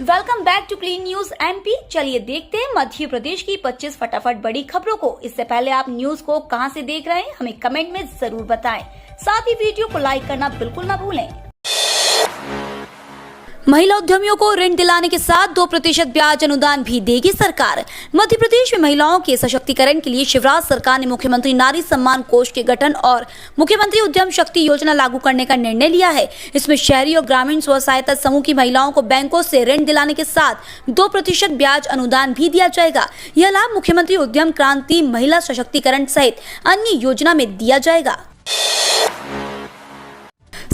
Welcome back to clean news MP. चलिए देखते हैं मध्य प्रदेश की 25 फटाफट बड़ी खबरों को। इससे पहले आप न्यूज को कहां से देख रहे हैं हमें कमेंट में जरूर बताएं। साथ ही वीडियो को लाइक करना बिल्कुल ना भूलें। महिला उद्यमियों को ऋण दिलाने के साथ 2% ब्याज अनुदान भी देगी सरकार। मध्य प्रदेश में महिलाओं के सशक्तिकरण के लिए शिवराज सरकार ने मुख्यमंत्री नारी सम्मान कोष के गठन और मुख्यमंत्री उद्यम शक्ति योजना लागू करने का निर्णय लिया है। इसमें शहरी और ग्रामीण स्व सहायता समूह की महिलाओं को बैंकों से ऋण दिलाने के साथ 2% ब्याज अनुदान भी दिया जाएगा। यह लाभ मुख्यमंत्री उद्यम क्रांति महिला सशक्तिकरण सहित अन्य योजना में दिया जाएगा।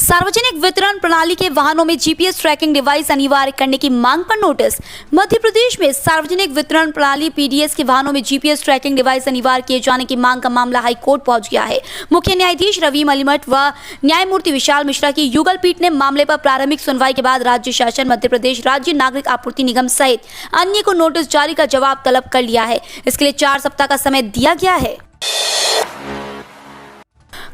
सार्वजनिक वितरण प्रणाली के वाहनों में जीपीएस ट्रैकिंग डिवाइस अनिवार्य करने की मांग पर नोटिस। मध्य प्रदेश में सार्वजनिक वितरण प्रणाली पीडीएस के वाहनों में जीपीएस ट्रैकिंग डिवाइस अनिवार्य किए जाने की मांग का मामला हाई कोर्ट पहुंच गया है। मुख्य न्यायाधीश रवि मलिमठ व न्यायमूर्ति विशाल मिश्रा की युगल पीठ ने मामले पर प्रारंभिक सुनवाई के बाद राज्य शासन, मध्य प्रदेश राज्य नागरिक आपूर्ति निगम सहित अन्य को नोटिस जारी का जवाब तलब कर लिया है। इसके लिए 4 सप्ताह का समय दिया गया है।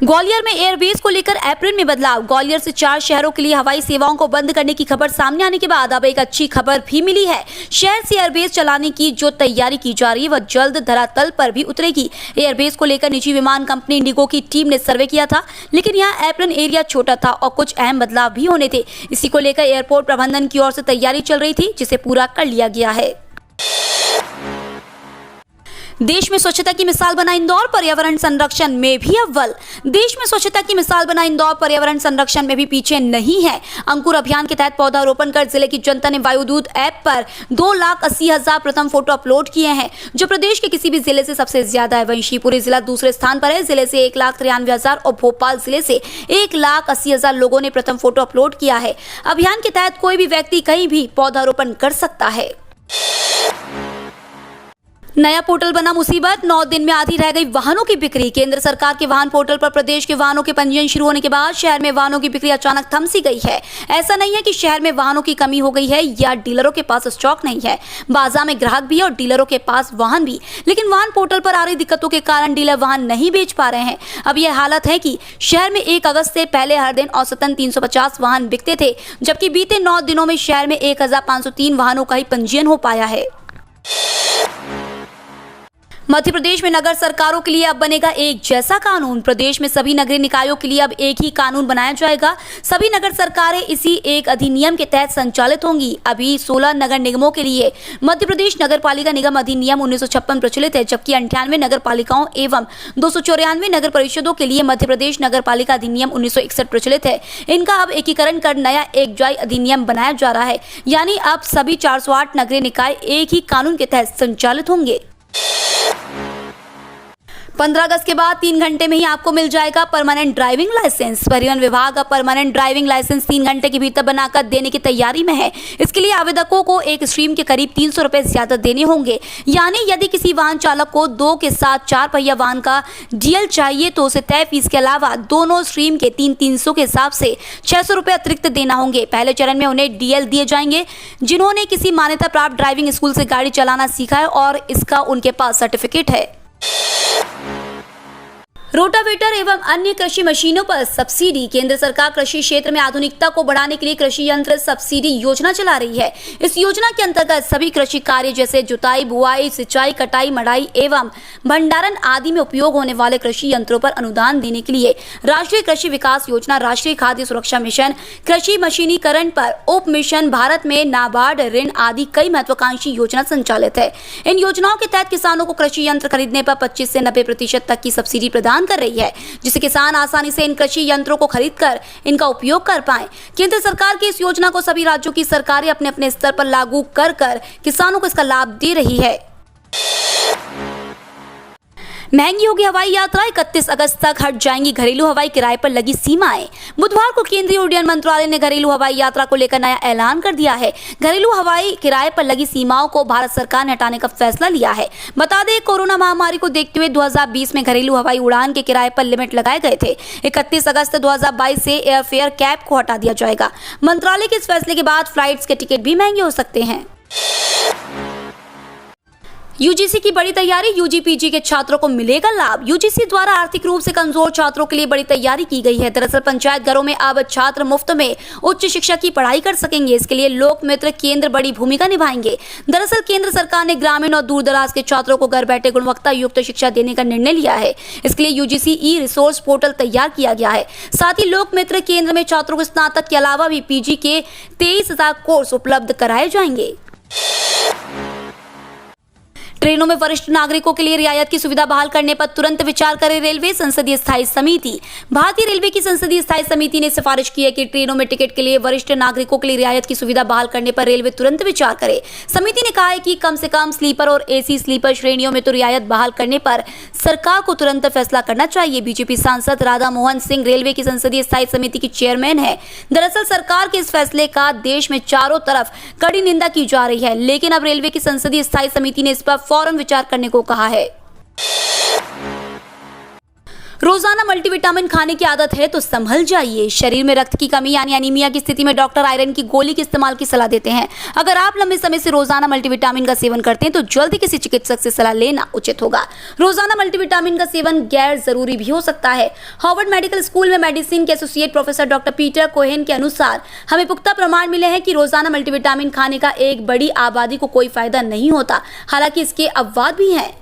ग्वालियर में एयरबेस को लेकर अप्रैल में बदलाव। ग्वालियर से 4 शहरों के लिए हवाई सेवाओं को बंद करने की खबर सामने आने के बाद अब एक अच्छी खबर भी मिली है। शहर से एयरबेस चलाने की जो तैयारी की जा रही है वह जल्द धरातल पर भी उतरेगी। एयरबेस को लेकर निजी विमान कंपनी इंडिगो की टीम ने सर्वे किया था, लेकिन यहाँ एप्रैल एरिया छोटा था और कुछ अहम बदलाव भी होने थे। इसी को लेकर एयरपोर्ट प्रबंधन की ओर से तैयारी चल रही थी, जिसे पूरा कर लिया गया है। देश में स्वच्छता की मिसाल बना इंदौर, पर्यावरण संरक्षण में भी अव्वल। देश में स्वच्छता की मिसाल बना इंदौर पर्यावरण संरक्षण में भी पीछे नहीं है। अंकुर अभियान के तहत पौधारोपण कर जिले की जनता ने वायुदूत ऐप पर 2,80,000 प्रथम फोटो अपलोड किए हैं, जो प्रदेश के किसी भी जिले से सबसे ज्यादा है। वहीं शिवपुरी जिला दूसरे स्थान पर है। जिले से 1,93,000 और भोपाल जिले से 1,80,000 लोगों ने प्रथम फोटो अपलोड किया है। अभियान के तहत कोई भी व्यक्ति कहीं भी पौधारोपण कर सकता है। नया पोर्टल बना मुसीबत। 9 दिन में आधी रह गई वाहनों की बिक्री। केंद्र सरकार के वाहन पोर्टल पर प्रदेश के वाहनों के पंजीयन शुरू होने के बाद शहर में वाहनों की बिक्री अचानक थम सी गई है। ऐसा नहीं है कि शहर में वाहनों की कमी हो गई है या डीलरों के पास स्टॉक नहीं है। बाजार में ग्राहक भी और डीलरों के पास वाहन भी, लेकिन वाहन पोर्टल पर आ रही दिक्कतों के कारण डीलर वाहन नहीं बेच पा रहे हैं। अब यह हालत है कि शहर में 1 अगस्त से पहले हर दिन औसतन 350 वाहन बिकते थे, जबकि बीते 9 दिनों में शहर में 1,503 वाहनों का ही पंजीयन हो पाया है। मध्य प्रदेश में नगर सरकारों के लिए अब बनेगा एक जैसा कानून। प्रदेश में सभी नगरीय निकायों के लिए अब एक ही कानून बनाया जाएगा। सभी नगर सरकारें इसी एक अधिनियम के तहत संचालित होंगी। अभी 16 नगर निगमों के लिए मध्य प्रदेश नगर पालिका निगम अधिनियम 1956 प्रचलित है, जबकि 98 नगर पालिकाओं एवं 294 नगर परिषदों के लिए मध्य प्रदेश नगर पालिका अधिनियम 1961 प्रचलित है। इनका अब एकीकरण कर नया एक जॉय अधिनियम बनाया जा रहा है, यानी अब सभी 408 नगरीय निकाय एक ही कानून के तहत संचालित होंगे। 15 अगस्त के बाद 3 घंटे में ही आपको मिल जाएगा परमानेंट ड्राइविंग लाइसेंस। परिवहन विभाग अब परमानेंट ड्राइविंग लाइसेंस 3 घंटे के भीतर बनाकर देने की तैयारी में है। इसके लिए आवेदकों को एक स्ट्रीम के करीब 300 रुपए ज्यादा देने होंगे। यानी यदि किसी वाहन चालक को 2 के साथ 4 पहिया वाहन का डीएल चाहिए तो उसे तय फीस के अलावा दोनों स्ट्रीम के 300 के हिसाब से 600 रुपए अतिरिक्त देना होंगे। पहले चरण में उन्हें डीएल दिए जाएंगे जिन्होंने किसी मान्यता प्राप्त ड्राइविंग स्कूल से गाड़ी चलाना सीखा है और इसका उनके पास सर्टिफिकेट है। रोटावेटर एवं अन्य कृषि मशीनों पर सब्सिडी। केंद्र सरकार कृषि क्षेत्र में आधुनिकता को बढ़ाने के लिए कृषि यंत्र सब्सिडी योजना चला रही है। इस योजना के अंतर्गत सभी कृषि कार्य जैसे जुताई, बुआई, सिंचाई, कटाई, मढ़ाई एवं भंडारण आदि में उपयोग होने वाले कृषि यंत्रों पर अनुदान देने के लिए राष्ट्रीय कृषि विकास योजना, राष्ट्रीय खाद्य सुरक्षा मिशन, कृषि मशीनीकरण पर उप मिशन, भारत में नाबार्ड ऋण आदि कई महत्वाकांक्षी योजना संचालित है। इन योजनाओं के तहत किसानों को कृषि यंत्र खरीदने पर 25 से 90% तक की सब्सिडी प्रदान कर रही है, जिससे किसान आसानी से इन कृषि यंत्रों को खरीदकर इनका उपयोग कर पाएं। केंद्र सरकार की इस योजना को सभी राज्यों की सरकारें अपने अपने स्तर पर लागू कर किसानों को इसका लाभ दे रही है। महंगी होगी हवाई यात्रा। 31 अगस्त तक हट जाएंगी घरेलू हवाई किराए पर लगी सीमाएं। बुधवार को केंद्रीय उड्डयन मंत्रालय ने घरेलू हवाई यात्रा को लेकर नया ऐलान कर दिया है। घरेलू हवाई किराए पर लगी सीमाओं को भारत सरकार ने हटाने का फैसला लिया है। बता दें, कोरोना महामारी को देखते हुए 2020 में घरेलू हवाई उड़ान के किराए पर लिमिट लगाए गए थे। 31 अगस्त 2022 से एयरफेयर कैप को हटा दिया जाएगा। मंत्रालय के इस फैसले के बाद फ्लाइट्स के टिकट भी महंगे हो सकते हैं। यूजीसी की बड़ी तैयारी, यूजी-पीजी के छात्रों को मिलेगा लाभ। यूजीसी द्वारा आर्थिक रूप से कमजोर छात्रों के लिए बड़ी तैयारी की गई है। दरअसल पंचायत घरों में अब छात्र मुफ्त में उच्च शिक्षा की पढ़ाई कर सकेंगे। इसके लिए लोक मित्र केंद्र बड़ी भूमिका निभाएंगे। दरअसल केंद्र सरकार ने ग्रामीण और दूर दराज के छात्रों को घर बैठे गुणवत्ता युक्त शिक्षा देने का निर्णय लिया है। इसके लिए यूजीसी ई रिसोर्स पोर्टल तैयार किया गया है। साथ ही लोक मित्र केंद्र में छात्रों को स्नातक के अलावा भी पीजी के 23,000 कोर्स उपलब्ध कराए जाएंगे। ट्रेनों में वरिष्ठ नागरिकों के लिए रियायत की सुविधा बहाल करने पर तुरंत विचार करे रेलवे संसदीय स्थायी समिति। भारतीय रेलवे की संसदीय स्थायी समिति ने सिफारिश की है कि ट्रेनों में टिकट के लिए वरिष्ठ नागरिकों के लिए रियायत की सुविधा बहाल करने पर रेलवे तुरंत विचार करे। समिति ने कहा है कि कम से कम स्लीपर और एसी स्लीपर श्रेणियों में तो रियायत बहाल करने पर सरकार को तुरंत फैसला करना चाहिए। बीजेपी सांसद राधा मोहन सिंह रेलवे की संसदीय स्थायी समिति की चेयरमैन है। दरअसल सरकार के इस फैसले का देश में चारों तरफ कड़ी निंदा की जा रही है, लेकिन अब रेलवे की संसदीय स्थायी समिति ने इस पर फौरन विचार करने को कहा है। रोजाना मल्टीविटामिन खाने की आदत है तो संभल जाइए। शरीर में रक्त की कमी यानी एनीमिया की स्थिति में डॉक्टर आयरन की गोली के इस्तेमाल की सलाह देते हैं। अगर आप लंबे समय से रोजाना मल्टीविटामिन का सेवन करते हैं तो जल्दी किसी चिकित्सक से सलाह लेना उचित होगा। रोजाना मल्टीविटामिन का सेवन गैर जरूरी भी हो सकता है। हार्वर्ड मेडिकल स्कूल में मेडिसिन के associate professor doctor Peter Cohen के अनुसार हमें पुख्ता प्रमाण मिले हैं कि रोजाना मल्टीविटामिन खाने का एक बड़ी आबादी को कोई फायदा नहीं होता। हालांकि इसके अपवाद भी हैं।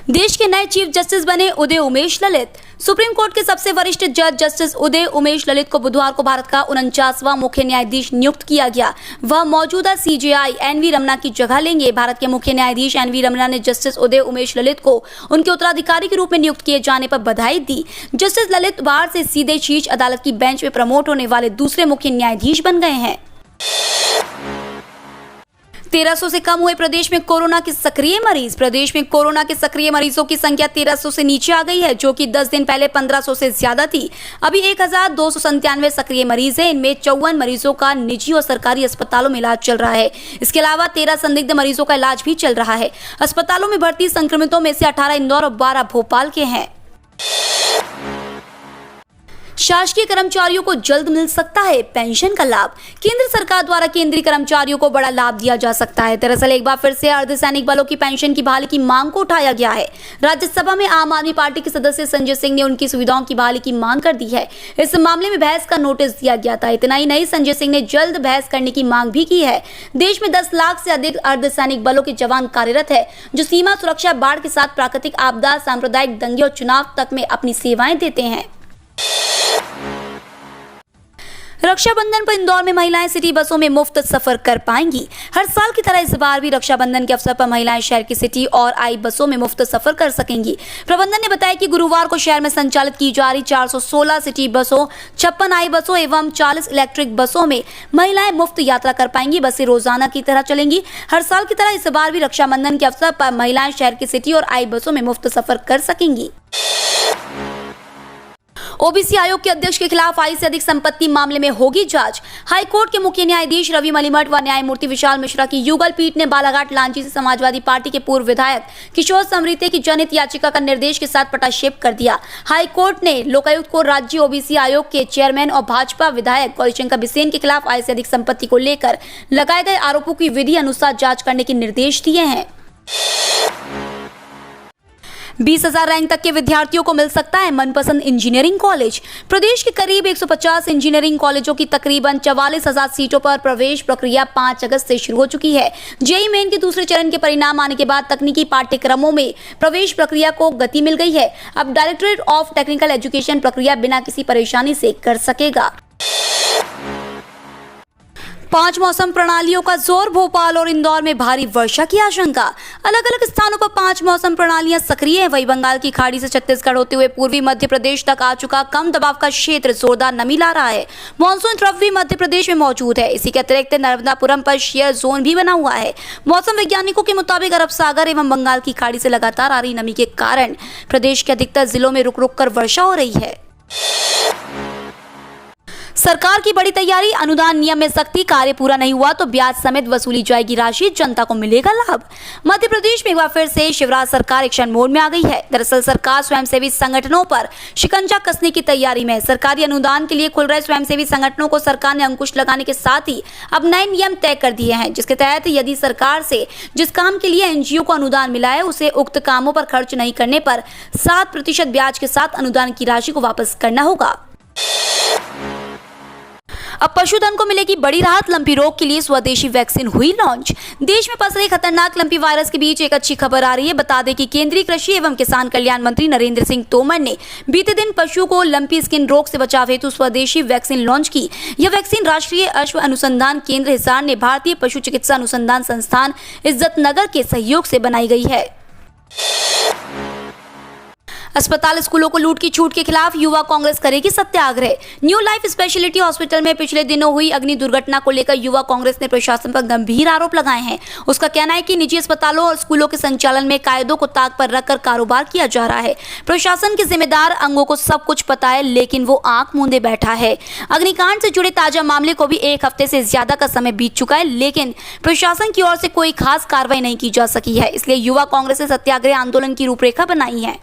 देश के नए चीफ जस्टिस बने उदय उमेश ललित। सुप्रीम कोर्ट के सबसे वरिष्ठ जज जस्टिस उदय उमेश ललित को बुधवार को भारत का 49वां मुख्य न्यायाधीश नियुक्त किया गया। वह मौजूदा सीजेआई एनवी रमना की जगह लेंगे। भारत के मुख्य न्यायाधीश एनवी रमना ने जस्टिस उदय उमेश ललित को उनके उत्तराधिकारी के रूप में नियुक्त किए जाने पर बधाई दी। जस्टिस ललित बाहर से सीधे शीर्ष अदालत की बेंच में प्रमोट होने वाले दूसरे मुख्य न्यायाधीश बन गए हैं। 1300 से कम हुए प्रदेश में कोरोना के सक्रिय मरीज। प्रदेश में कोरोना के सक्रिय मरीजों की संख्या 1300 से नीचे आ गई है, जो कि 10 दिन पहले 1500 से ज्यादा थी। अभी 1297 सक्रिय मरीज हैं। इनमें 54 मरीजों का निजी और सरकारी अस्पतालों में इलाज चल रहा है। इसके अलावा 13 संदिग्ध मरीजों का इलाज भी चल रहा है। अस्पतालों में भर्ती संक्रमितों में से 18 इंदौर और 12 भोपाल के हैं। शासकीय कर्मचारियों को जल्द मिल सकता है पेंशन का लाभ। केंद्र सरकार द्वारा केंद्रीय कर्मचारियों को बड़ा लाभ दिया जा सकता है। दरअसल एक बार फिर से अर्धसैनिक बलों की पेंशन की बहाली की मांग को उठाया गया है। राज्यसभा में आम आदमी पार्टी के सदस्य संजय सिंह ने उनकी सुविधाओं की बहाली की मांग कर दी है। इस मामले में बहस का नोटिस दिया गया था। इतना ही नहीं, संजय सिंह ने जल्द बहस करने की मांग भी की है। देश में 10 लाख से अधिक अर्धसैनिक बलों के जवान कार्यरत है, जो सीमा सुरक्षा, बाढ़ के साथ प्राकृतिक आपदा, सांप्रदायिक दंगे और चुनाव तक में अपनी सेवाएं देते हैं। रक्षाबंधन पर इंदौर में महिलाएं सिटी बसों में मुफ्त सफर कर पाएंगी। हर साल की तरह इस बार भी रक्षाबंधन के अवसर पर महिलाएं शहर की सिटी और आई बसों में मुफ्त सफर कर सकेंगी। प्रबंधन ने बताया कि गुरुवार को शहर में संचालित की जा रही 416 सिटी बसों, 56 आई बसों एवं 40 इलेक्ट्रिक बसों में महिलाएं मुफ्त यात्रा कर पाएंगी। बसें रोजाना की तरह चलेंगी। हर साल की तरह इस बार भी रक्षाबंधन के अवसर पर महिलाएं शहर की सिटी और आई बसों में मुफ्त सफर कर सकेंगी। ओबीसी आयोग के अध्यक्ष के खिलाफ आई से अधिक संपत्ति मामले में होगी जांच। हाईकोर्ट के मुख्य न्यायाधीश रवि मलिमठ व न्यायमूर्ति विशाल मिश्रा की युगल पीठ ने बालाघाट लांची से समाजवादी पार्टी के पूर्व विधायक किशोर समरीते की जनहित याचिका का निर्देश के साथ पटाक्षेप कर दिया। हाईकोर्ट ने लोकायुक्त को राज्य ओबीसी आयोग के चेयरमैन और भाजपा विधायक गौरीशंकर बिसेन के खिलाफ आई से अधिक संपत्ति को लेकर लगाए गए आरोपों की विधि अनुसार जांच करने के निर्देश दिए हैं। 20,000 रैंक तक के विद्यार्थियों को मिल सकता है मनपसंद इंजीनियरिंग कॉलेज। प्रदेश के करीब 150 इंजीनियरिंग कॉलेजों की तकरीबन 44,000 सीटों पर प्रवेश प्रक्रिया 5 अगस्त से शुरू हो चुकी है। जेईई मेन के दूसरे चरण के परिणाम आने के बाद तकनीकी पाठ्यक्रमों में प्रवेश प्रक्रिया को गति मिल गई है। अब डायरेक्टरेट ऑफ टेक्निकल एजुकेशन प्रक्रिया बिना किसी परेशानी से कर सकेगा। 5 मौसम प्रणालियों का जोर। भोपाल और इंदौर में भारी वर्षा की आशंका। अलग अलग स्थानों पर 5 मौसम प्रणालियां सक्रिय हैं। वहीं बंगाल की खाड़ी से छत्तीसगढ़ होते हुए पूर्वी मध्य प्रदेश तक आ चुका कम दबाव का क्षेत्र जोरदार नमी ला रहा है। मानसून ट्रफ भी मध्य प्रदेश में मौजूद है। इसी के अतिरिक्त नर्मदापुरम पर शेयर जोन भी बना हुआ है। मौसम वैज्ञानिकों के मुताबिक अरब सागर एवं बंगाल की खाड़ी से लगातार आ रही नमी के कारण प्रदेश के अधिकतर जिलों में रुक रुक कर वर्षा हो रही है। सरकार की बड़ी तैयारी, अनुदान नियम में सख्ती, कार्य पूरा नहीं हुआ तो ब्याज समेत वसूली जाएगी राशि, जनता को मिलेगा लाभ। मध्य प्रदेश में एक बार फिर से शिवराज सरकार एक्शन मोड में आ गई है। दरअसल सरकार स्वयंसेवी संगठनों पर शिकंजा कसने की तैयारी में है। सरकारी अनुदान के लिए खुल रहे स्वयंसेवी संगठनों को सरकार ने अंकुश लगाने के साथ ही अब नए नियम तय कर दिए हैं, जिसके तहत यदि सरकार से जिस काम के लिए एनजीओ को अनुदान मिला है उसे उक्त कामों पर खर्च नहीं करने पर 7% ब्याज के साथ अनुदान की राशि को वापस करना होगा। अब पशुधन को मिलेगी बड़ी राहत, लंपी रोग के लिए स्वदेशी वैक्सीन हुई लॉन्च। देश में पसरे खतरनाक लंपी वायरस के बीच एक अच्छी खबर आ रही है। बता दें कि केंद्रीय कृषि एवं किसान कल्याण मंत्री नरेंद्र सिंह तोमर ने बीते दिन पशुओं को लंपी स्किन रोग से बचाव हेतु स्वदेशी वैक्सीन लॉन्च की। यह वैक्सीन राष्ट्रीय अश्व अनुसंधान केंद्र हिसार ने भारतीय पशु चिकित्सा अनुसंधान संस्थान इज्जतनगर के सहयोग से बनाई गई है। अस्पताल स्कूलों को लूट की छूट के खिलाफ युवा कांग्रेस करेगी सत्याग्रह। न्यू लाइफ स्पेशलिटी हॉस्पिटल में पिछले दिनों हुई अग्नि दुर्घटना को लेकर युवा कांग्रेस ने प्रशासन पर गंभीर आरोप लगाए हैं। उसका कहना है कि निजी अस्पतालों और स्कूलों के संचालन में कायदों को ताक पर रखकर कारोबार किया जा रहा है। प्रशासन के जिम्मेदार अंगों को सब कुछ पता है, लेकिन वो आंख मूंदे बैठा है। अग्निकांड से जुड़े ताजा मामले को भी एक हफ्ते से ज्यादा का समय बीत चुका है, लेकिन प्रशासन की ओर से कोई खास कार्रवाई नहीं की जा सकी है। इसलिए युवा कांग्रेस ने सत्याग्रह आंदोलन की रूपरेखा बनाई है।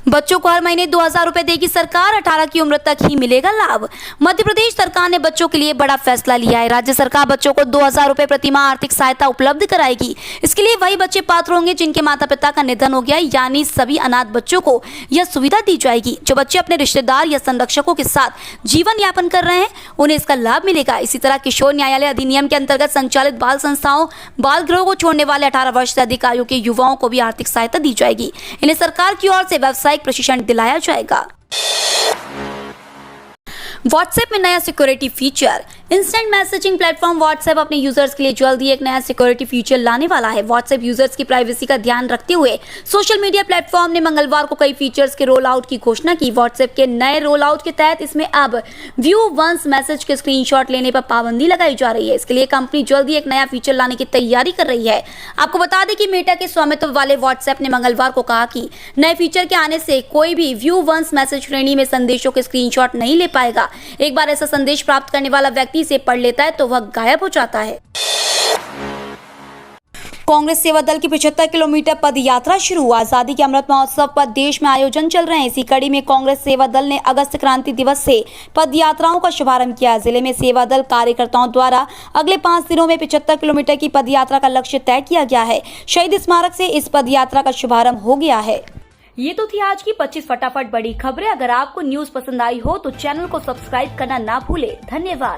बच्चों को हर महीने 2000 रुपए देगी सरकार, 18 की उम्र तक ही मिलेगा लाभ। मध्य प्रदेश सरकार ने बच्चों के लिए बड़ा फैसला लिया है। राज्य सरकार बच्चों को 2000 रुपए प्रति माह आर्थिक सहायता उपलब्ध कराएगी। इसके लिए वही बच्चे पात्र होंगे जिनके माता पिता का निधन हो गया, यानी सभी अनाथ बच्चों को यह सुविधा दी जाएगी। जो बच्चे अपने रिश्तेदार या संरक्षकों के साथ जीवन यापन कर रहे हैं उन्हें इसका लाभ मिलेगा। इसी तरह किशोर न्यायालय अधिनियम के अंतर्गत संचालित बाल संस्थाओं, बाल गृहों को छोड़ने वाले 18 वर्ष से अधिक आयु के युवाओं को भी आर्थिक सहायता दी जाएगी। इन्हें सरकार की ओर से व्यावसायिक प्रशिक्षण दिलाया जाएगा। व्हाट्सएप में नया security feature. Instant messaging platform WhatsApp अपने यूजर्स के लिए जल्द ही एक नया सिक्योरिटी फीचर लाने वाला है। व्हाट्सएप यूजर्स की प्राइवेसी का ध्यान रखते हुए सोशल मीडिया प्लेटफॉर्म ने मंगलवार को कई फीचर्स के रोल आउट की घोषणा की। व्हाट्सएप के नए रोल आउट के तहत इसमें अब व्यू वंस मैसेज के स्क्रीनशॉट लेने पर पाबंदी लगाई जा रही है। इसके लिए कंपनी जल्द ही एक नया फीचर लाने की तैयारी कर रही है। आपको बता दें कि मेटा के स्वामित्व वाले व्हाट्सएप ने मंगलवार को कहा कि नए फीचर के आने से कोई भी व्यू वंस मैसेज श्रेणी में संदेशों के स्क्रीनशॉट नहीं ले पाएगा। एक बार ऐसा संदेश प्राप्त करने वाला व्यक्ति इसे पढ़ लेता है तो वह गायब हो जाता है। कांग्रेस सेवा दल की 75 किलोमीटर पद यात्रा शुरू। आजादी के अमृत महोत्सव पर देश में आयोजन चल रहे हैं। इसी कड़ी में कांग्रेस सेवा दल ने अगस्त क्रांति दिवस से पद यात्राओं का शुभारंभ किया। जिले में सेवा दल कार्यकर्ताओं द्वारा अगले 5 दिनों में 75 किलोमीटर की पद यात्रा का लक्ष्य तय किया गया है। शहीद स्मारक से इस पद यात्रा का शुभारंभ हो गया है। ये तो थी आज की 25 फटाफट बड़ी खबरें। अगर आपको न्यूज पसंद आई हो तो चैनल को सब्सक्राइब करना ना भूले। धन्यवाद।